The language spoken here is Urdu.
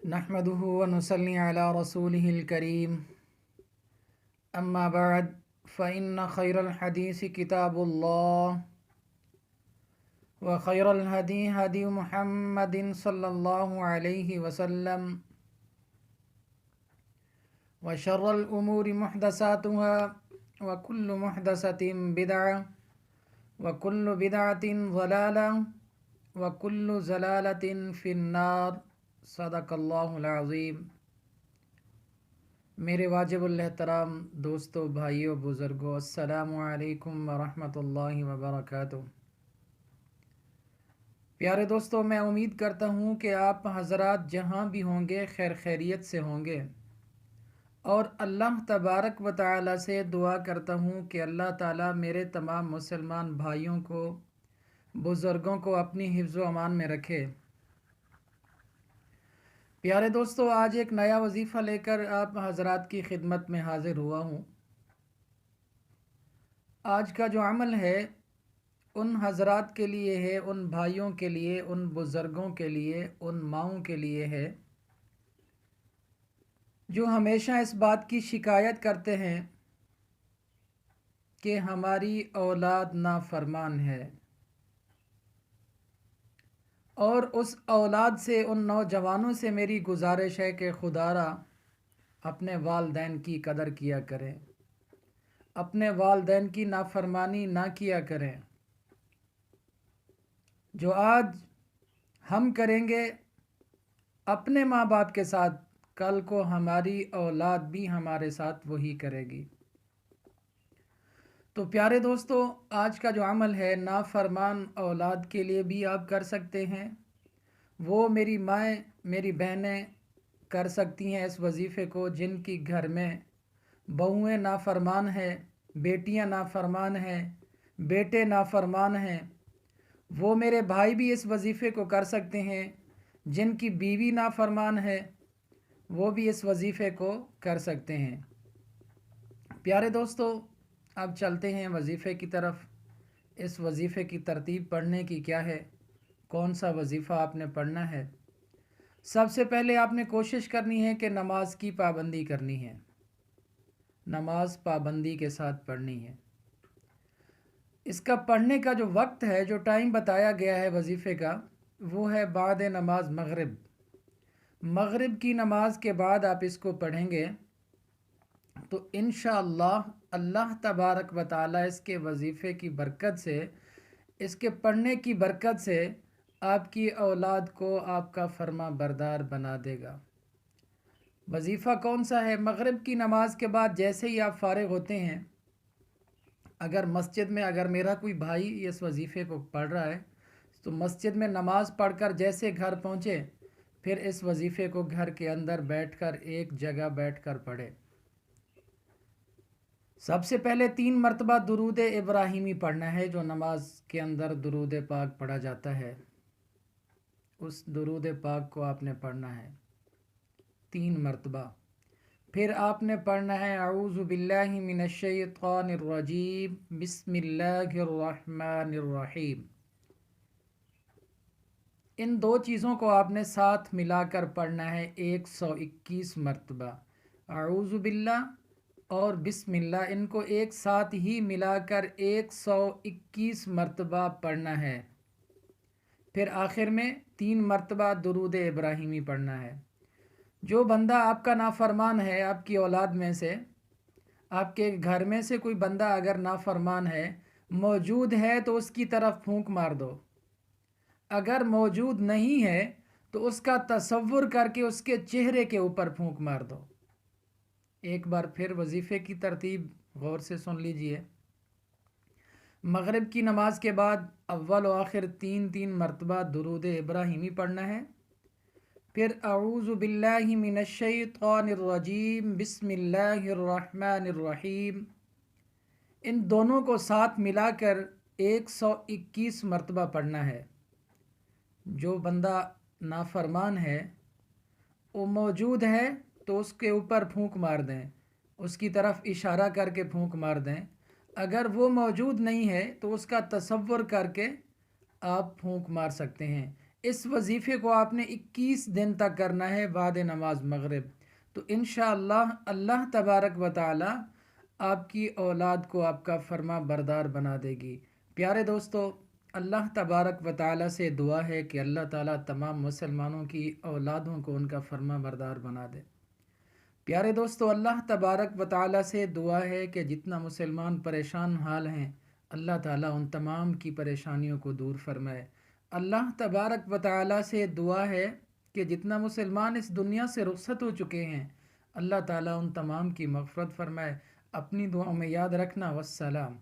نحمده ونصلي على رسوله الكريم أما بعد فإن خير الحديث كتاب الله وخير الهدي هدي محمد صلى الله عليه وسلم وشر الأمور محدثاتها وكل محدثة بدعة وكل بدعة ضلالة وكل ضلالة في النار صدق اللہ العظیم۔ میرے واجب الاحترام دوستو، بھائیو، بزرگو، السلام علیکم ورحمۃ اللہ وبرکاتہ۔ پیارے دوستو، میں امید کرتا ہوں کہ آپ حضرات جہاں بھی ہوں گے خیر خیریت سے ہوں گے، اور اللہ تبارک و تعالی سے دعا کرتا ہوں کہ اللہ تعالی میرے تمام مسلمان بھائیوں کو، بزرگوں کو اپنی حفظ و امان میں رکھے۔ پیارے دوستو، آج ایک نیا وظیفہ لے کر آپ حضرات کی خدمت میں حاضر ہوا ہوں۔ آج کا جو عمل ہے ان حضرات کے لیے ہے، ان بھائیوں کے لیے، ان بزرگوں کے لیے، ان ماؤں کے لیے ہے جو ہمیشہ اس بات کی شکایت کرتے ہیں کہ ہماری اولاد نافرمان ہے، اور اس اولاد سے، ان نوجوانوں سے میری گزارش ہے کہ خدارا اپنے والدین کی قدر کیا کریں، اپنے والدین کی نافرمانی نہ کیا کریں۔ جو آج ہم کریں گے اپنے ماں باپ کے ساتھ، کل کو ہماری اولاد بھی ہمارے ساتھ وہی کرے گی۔ تو پیارے دوستو، آج کا جو عمل ہے نافرمان اولاد کے لیے بھی آپ کر سکتے ہیں۔ وہ میری مائیں، میری بہنیں کر سکتی ہیں اس وظیفے کو، جن کی گھر میں بہویں نافرمان ہیں، بیٹیاں نافرمان ہیں، بیٹے نافرمان ہیں۔ وہ میرے بھائی بھی اس وظیفے کو کر سکتے ہیں، جن کی بیوی نافرمان ہے وہ بھی اس وظیفے کو کر سکتے ہیں۔ پیارے دوستو، اب چلتے ہیں وظیفے کی طرف۔ اس وظیفے کی ترتیب پڑھنے کی کیا ہے، کون سا وظیفہ آپ نے پڑھنا ہے؟ سب سے پہلے آپ نے کوشش کرنی ہے کہ نماز کی پابندی کرنی ہے، نماز پابندی کے ساتھ پڑھنی ہے۔ اس کا پڑھنے کا جو وقت ہے، جو ٹائم بتایا گیا ہے وظیفے کا، وہ ہے بعد نماز مغرب۔ مغرب کی نماز کے بعد آپ اس کو پڑھیں گے تو انشاءاللہ اللہ تبارک و تعالی اس کے وظیفے کی برکت سے، اس کے پڑھنے کی برکت سے آپ کی اولاد کو آپ کا فرما بردار بنا دے گا۔ وظیفہ کون سا ہے؟ مغرب کی نماز کے بعد جیسے ہی آپ فارغ ہوتے ہیں، اگر مسجد میں، اگر میرا کوئی بھائی اس وظیفے کو پڑھ رہا ہے تو مسجد میں نماز پڑھ کر جیسے گھر پہنچے، پھر اس وظیفے کو گھر کے اندر بیٹھ کر، ایک جگہ بیٹھ کر پڑھے۔ سب سے پہلے 3 مرتبہ درود ابراہیمی پڑھنا ہے، جو نماز کے اندر درود پاک پڑھا جاتا ہے، اس درود پاک کو آپ نے پڑھنا ہے 3 مرتبہ۔ پھر آپ نے پڑھنا ہے اعوذ باللہ من الشیطان الرجیم بسم اللہ الرحمن الرحیم۔ ان 2 چیزوں کو آپ نے ساتھ ملا کر پڑھنا ہے 121 مرتبہ۔ اعوذ باللہ اور بسم اللہ، ان کو ایک ساتھ ہی ملا کر 121 مرتبہ پڑھنا ہے۔ پھر آخر میں 3 مرتبہ درود ابراہیمی پڑھنا ہے۔ جو بندہ آپ کا نافرمان ہے، آپ کی اولاد میں سے، آپ کے گھر میں سے کوئی بندہ اگر نافرمان ہے، موجود ہے تو اس کی طرف پھونک مار دو۔ اگر موجود نہیں ہے تو اس کا تصور کر کے اس کے چہرے کے اوپر پھونک مار دو۔ ایک بار پھر وظیفے کی ترتیب غور سے سن لیجئے۔ مغرب کی نماز کے بعد اول و آخر 3 مرتبہ درود ابراہیمی پڑھنا ہے۔ پھر اعوذ باللہ من الشیطان الرجیم بسم اللہ الرحمن الرحیم، ان دونوں کو ساتھ ملا کر 121 مرتبہ پڑھنا ہے۔ جو بندہ نافرمان ہے، وہ موجود ہے تو اس کے اوپر پھونک مار دیں، اس کی طرف اشارہ کر کے پھونک مار دیں۔ اگر وہ موجود نہیں ہے تو اس کا تصور کر کے آپ پھونک مار سکتے ہیں۔ اس وظیفے کو آپ نے 21 دن تک کرنا ہے بعد نماز مغرب، تو انشاءاللہ اللہ تبارک و تعالی آپ کی اولاد کو آپ کا فرما بردار بنا دے گی۔ پیارے دوستو، اللہ تبارک و تعالی سے دعا ہے کہ اللہ تعالی تمام مسلمانوں کی اولادوں کو ان کا فرما بردار بنا دے۔ پیارے دوستو، اللہ تبارک و تعالی سے دعا ہے کہ جتنا مسلمان پریشان حال ہیں، اللہ تعالیٰ ان تمام کی پریشانیوں کو دور فرمائے۔ اللہ تبارک و تعالیٰ سے دعا ہے کہ جتنا مسلمان اس دنیا سے رخصت ہو چکے ہیں، اللہ تعالیٰ ان تمام کی مغفرت فرمائے۔ اپنی دعاؤں میں یاد رکھنا۔ والسلام۔